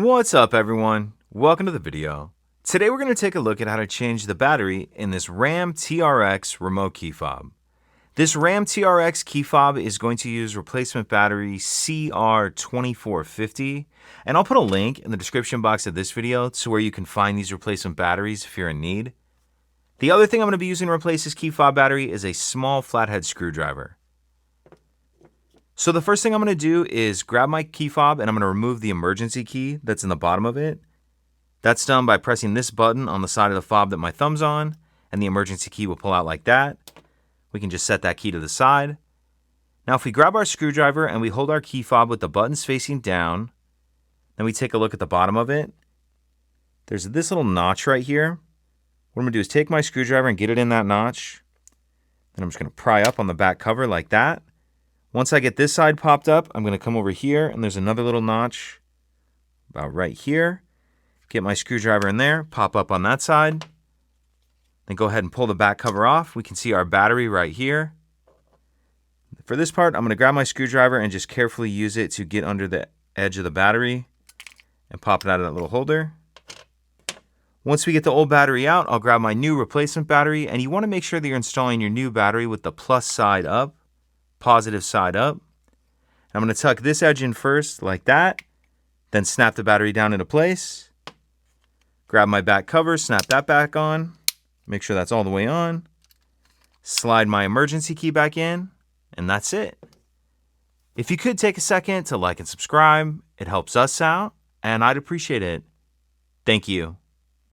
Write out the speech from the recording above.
What's up everyone? Welcome to the video. Today we're going to take a look at how to change the battery in this RAM TRX remote key fob. This RAM TRX key fob is going to use replacement battery CR2450, and I'll put a link in the description box of this video to where you can find these replacement batteries if you're in need. The other thing I'm going to be using to replace this key fob battery is a small flathead screwdriver. So the first thing I'm going to do is grab my key fob and I'm going to remove the emergency key that's in the bottom of it. That's done by pressing this button on the side of the fob that my thumb's on, and the emergency key will pull out like that. We can just set that key to the side. Now if we grab our screwdriver and we hold our key fob with the buttons facing down, then we take a look at the bottom of it. There's this little notch right here. What I'm going to do is take my screwdriver and get it in that notch. Then I'm just going to pry up on the back cover like that. Once I get this side popped up, I'm going to come over here and there's another little notch about right here. Get my screwdriver in there, pop up on that side. Then go ahead and pull the back cover off. We can see our battery right here. For this part, I'm going to grab my screwdriver and just carefully use it to get under the edge of the battery and pop it out of that little holder. Once we get the old battery out, I'll grab my new replacement battery, and you want to make sure that you're installing your new battery with the plus side up. Positive side up. I'm going to tuck this edge in first like that, then snap the battery down into place. Grab my back cover, snap that back on, make sure that's all the way on. Slide my emergency key back in, and that's it. If you could take a second to like and subscribe, it helps us out, and I'd appreciate it. Thank you.